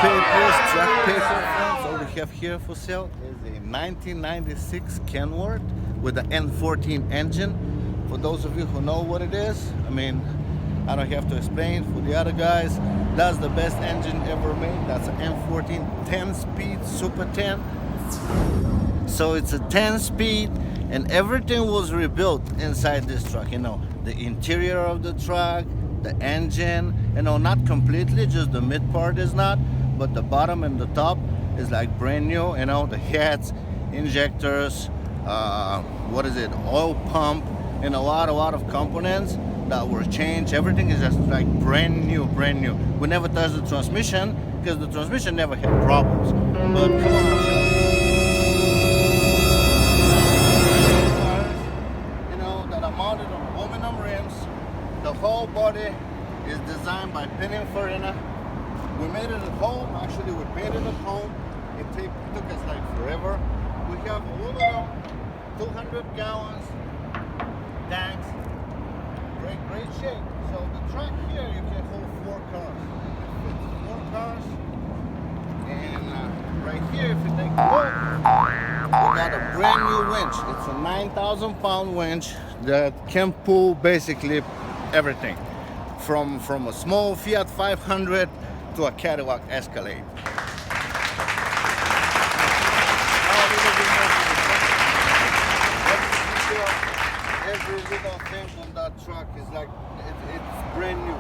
papers, truck paper, friends. All we have here for sale is a 1996 Kenworth with the N14 engine. For those of you who know what it is, I mean, I don't have to explain. For the other guys, that's the best engine ever made. That's an N14 10-speed Super 10. So it's a 10-speed, and everything was rebuilt inside this truck. You know, the interior of the truck, the engine, you know, not completely, just the mid part is not, but the bottom and the top is like brand new. You know, the heads, injectors, oil pump, and a lot of components that were changed. Everything is just like brand new. We never touched the transmission because the transmission never had problems. But come on, you know, that are mounted on aluminum rims. The whole body is designed by Pininfarina. We made it at home. Actually, we painted it at home. It took us like forever. We have aluminum 200 gallons tanks. Great shape. So the truck here, you can hold 4 cars. It fits 4 cars. And right here, if you take a look, we got a brand new winch. It's a 9,000-pound winch that can pull basically everything, from a small Fiat 500 to a Cadillac Escalade. Every little thing on that truck is like, it's brand new.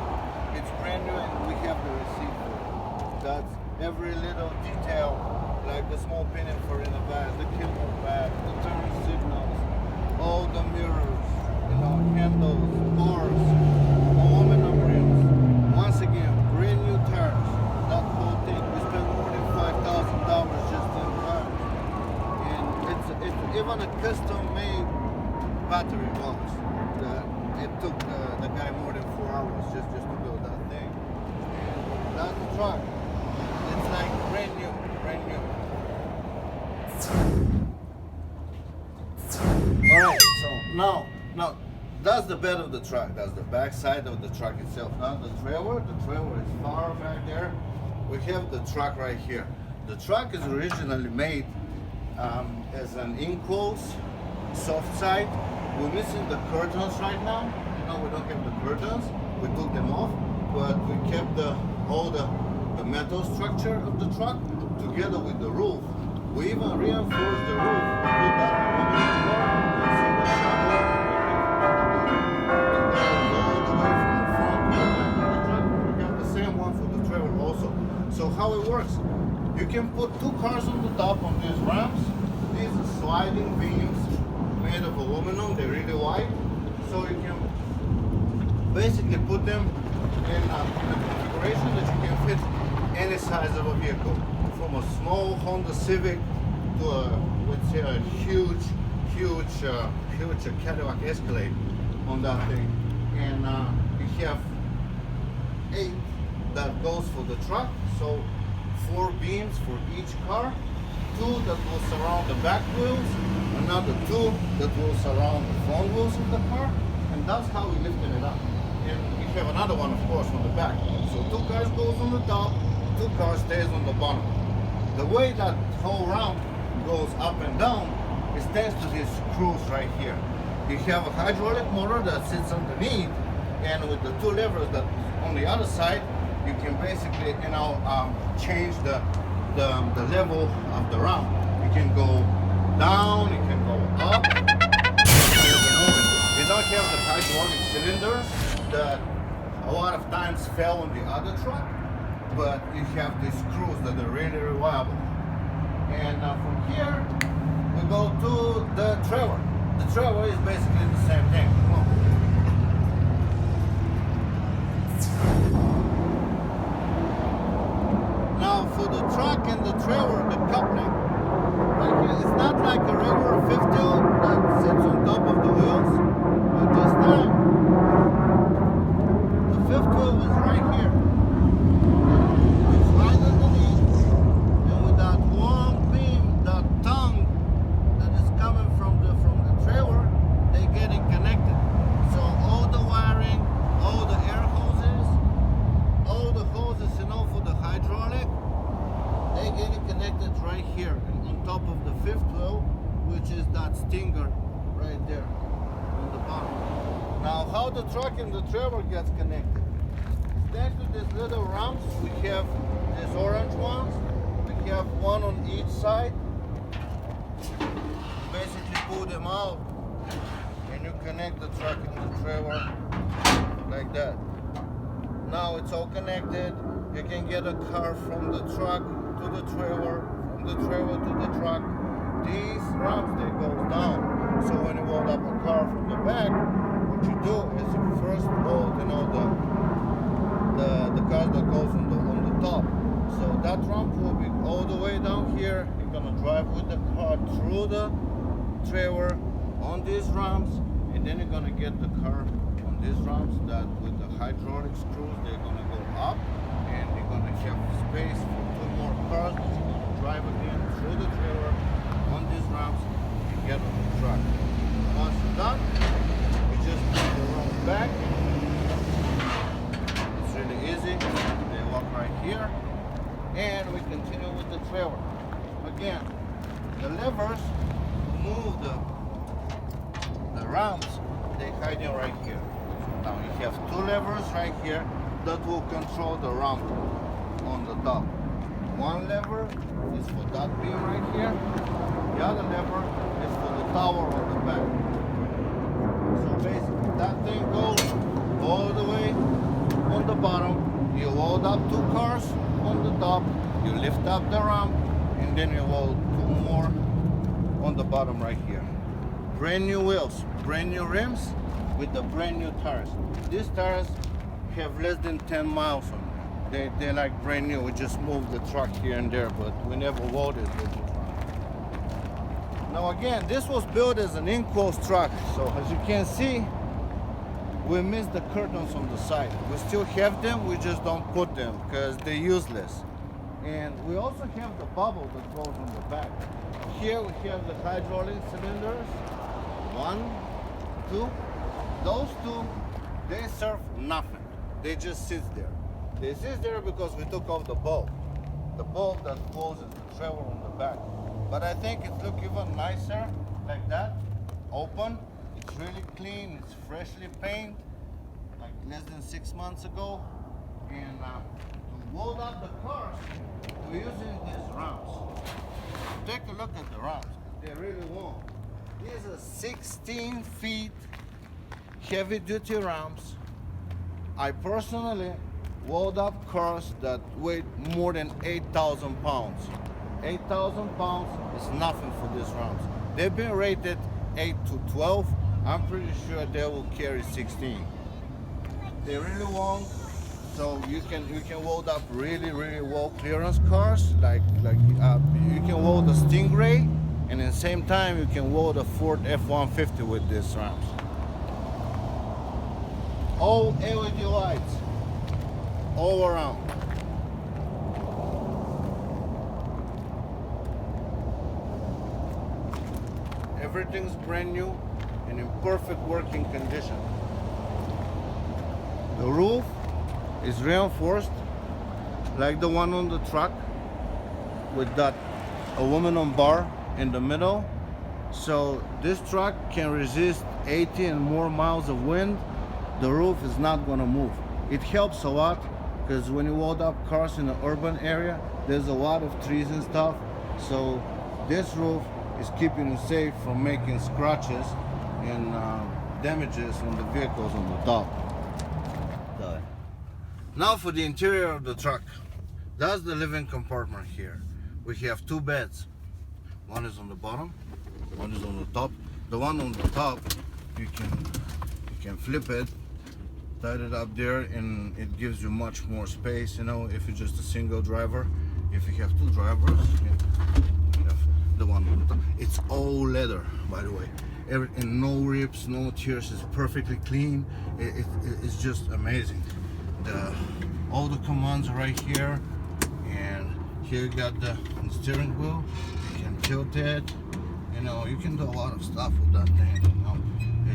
It's brand new, and we have the receipt for it. That's every little detail, like the small pinion for in the back, the kill back, the turn signals, all the mirrors, you know, handles, doors, aluminum rims. Once again, brand new tires. That whole thing, we spent more than $5,000 just in tires. And it's even a custom-made battery box. It took the guy more than 4 hours just to build that thing. And that's the truck. It's like brand new. Alright, so now that's the bed of the truck. That's the back side of the truck itself. Now the trailer is far back there. We have the truck right here. The truck is originally made as an enclosed soft side. We're missing the curtains right now. You know, we don't have the curtains. We took them off, but we kept all the metal structure of the truck together with the roof. We even reinforced the roof. We put that aluminum bar. You see the shovel. It goes all the way from the front to the back of the truck. We got the same one for the trailer also. So how it works? You can put 2 cars on the top on these ramps. These are sliding beams made of aluminum. They're really wide, so you can basically put them in a configuration that you can fit any size of a vehicle, from a small Honda Civic to let's say a huge Cadillac Escalade on that thing. And you have 8 that goes for the truck, so 4 beams for each car, 2 that will surround the back wheels, another 2 that will surround the front wheels of the car, and that's how we lifted it up. And we have another one, of course, on the back. So 2 cars goes on the top, 2 cars stays on the bottom. The way that whole ramp goes up and down is thanks to these screws right here. You have a hydraulic motor that sits underneath, and with the 2 levers that on the other side, you can basically, you know, change the level of the ramp. You can go down, you can go up. You don't have the hydraulic cylinders that a lot of times fell on the other truck, but you have these screws that are really reliable. And from here, we go to the trailer. The trailer is basically the same thing. Come on. Now for the truck and the trailer, the coupling, right here, it's not like a regular fifth wheel that sits on top of the wheels. But this time, the fifth wheel is right here. It's right underneath, and with that long beam, that tongue that is coming from the trailer, they're getting connected. that stinger right there on the bottom. Now, how the truck and the trailer gets connected? Next to these little ramps, we have these orange ones. We have one on each side. Basically pull them out and you connect the truck and the trailer like that. Now it's all connected. You can get a car from the truck to the trailer, from the trailer to the truck. These ramps, they go down. So when you load up a car from the back, what you do is you first load, the cars that goes on the top. So that ramp will be all the way down here. You're gonna drive with the car through the trailer on these ramps, and then you're gonna get the car on these ramps that with the hydraulic screws, they're gonna go up, and you're gonna have space for 2 more cars that you're gonna drive again through the trailer on these ramps and get on the truck. Once you're done, you just put the ramps back. It's really easy. They walk right here, and we continue with the trailer. Again, the levers move the ramps, they hiding right here. Now you have 2 levers right here that will control the ramp on the top. One lever is for that beam right here. The other lever is for the tower on the back. So basically that thing goes all the way on the bottom. You load up 2 cars on the top, you lift up the ramp, and then you load 2 more on the bottom right here. Brand new wheels, brand new rims with the brand new tires. These tires have less than 10 miles on them. They're like brand new. We just moved the truck here and there, but we never loaded with the truck. Now again, this was built as an enclosed truck. So as you can see, we missed the curtains on the side. We still have them, we just don't put them because they're useless. And we also have the bubble that goes on the back. Here we have the hydraulic cylinders. 1, 2. Those 2, they serve nothing. They just sit there. They sit there because we took off the bolt. The bolt that closes the trailer on the back. But I think it looks even nicer like that. Open. It's really clean. It's freshly painted. Like less than 6 months ago. And to load up the cars, we're using these ramps. Take a look at the ramps. They're really long. These are 16 feet heavy duty ramps. I personally load up cars that weigh more than 8,000 pounds. 8,000 pounds is nothing for these ramps. They've been rated 8 to 12. I'm pretty sure they will carry 16. They're really long, so you can load up really low clearance cars like you can load a Stingray, and at the same time you can load a Ford F-150 with these ramps. All LED lights all around. Everything's brand new and in perfect working condition. The roof is reinforced like the one on the truck with that aluminum bar in the middle. So this truck can resist 80 and more miles of wind. The roof is not going to move. It helps a lot because when you load up cars in the urban area, there's a lot of trees and stuff. So this roof is keeping you safe from making scratches and damages on the vehicles on the top. Now for the interior of the truck. That's the living compartment here. We have 2 beds. One is on the bottom, one is on the top. The one on the top, you can flip it, tied it up there, and it gives you much more space, if you're just a single driver. If you have 2 drivers, you have the one on the top. It's all leather, by the way. And no rips, no tears. It's perfectly clean. It's just amazing. All the commands are right here, and here you got the steering wheel. You can tilt it. You can do a lot of stuff with that thing.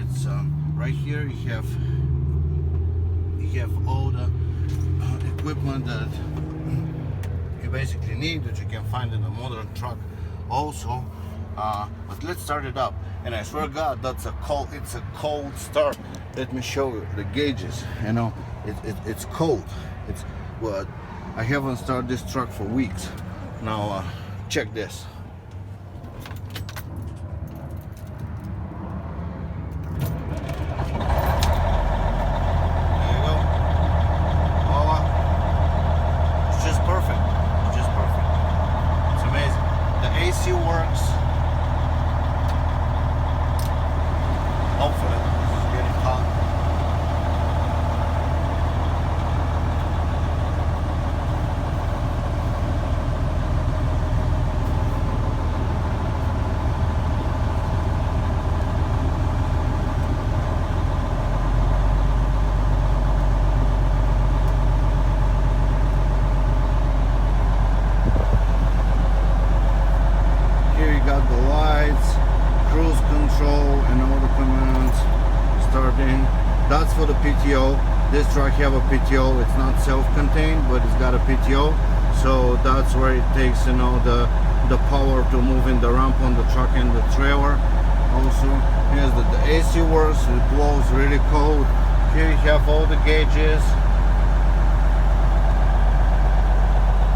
It's right here. You have all the equipment that you basically need that you can find in a modern truck. Also, But let's start it up. And I swear to God, it's a cold start. Let me show you the gauges. You know, it's cold. It's what I haven't started this truck for weeks. Now check this. AC works. Hopefully, it's getting hot. Got the lights, cruise control, and all the commands. Starting. That's for the PTO. This truck have a PTO. It's not self-contained, but it's got a PTO. So that's where it takes, you know, the power to move in the ramp on the truck and the trailer. Also, here's the AC works. It blows really cold. Here you have all the gauges,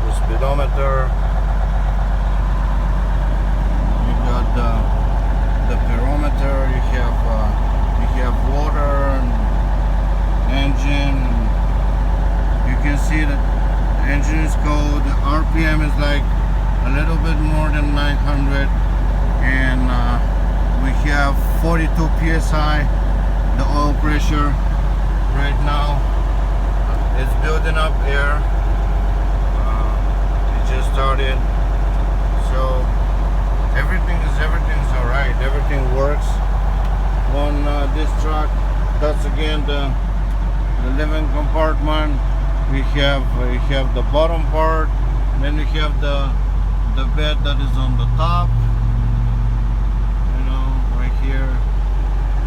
the speedometer. The barometer, you have water and engine. You can see that the engine is cold. The RPM is like a little bit more than 900, and we have 42 psi. The oil pressure right now, it's building up air. It just started, so everything's all right. Everything works on this truck. That's again the living compartment. We have the bottom part, then we have the bed that is on the top. You know, right here.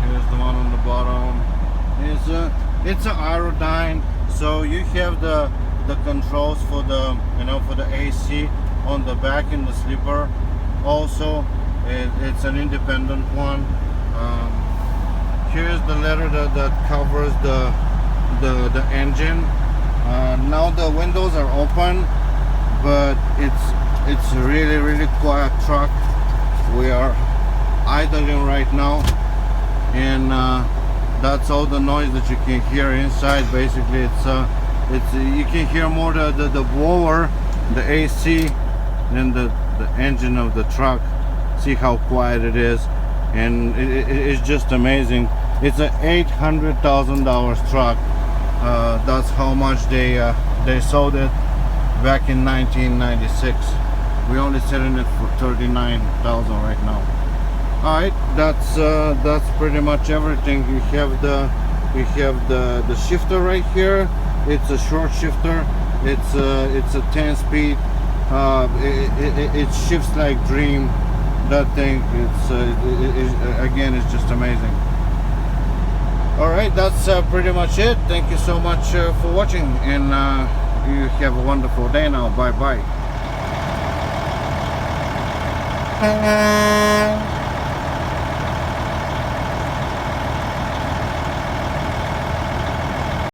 Here's the one on the bottom. It's an Aerodyne, so you have the controls for the AC on the back in the sleeper. Also, it's an independent one. Here's the letter that covers the engine. Now the windows are open, but it's a really quiet truck. We are idling right now, and that's all the noise that you can hear inside. Basically, it's you can hear more the blower, the AC, than the engine of the truck. See how quiet it is, and it's just amazing. It's an $800,000 truck. That's how much they sold it back in 1996. We only selling it for $39,000 right now. All right, that's pretty much everything. We have the shifter right here. It's a short shifter. It's a 10-speed. It shifts like dream. That thing, again, it's just amazing. All right, that's pretty much it. Thank you so much for watching, and you have a wonderful day now. Bye bye.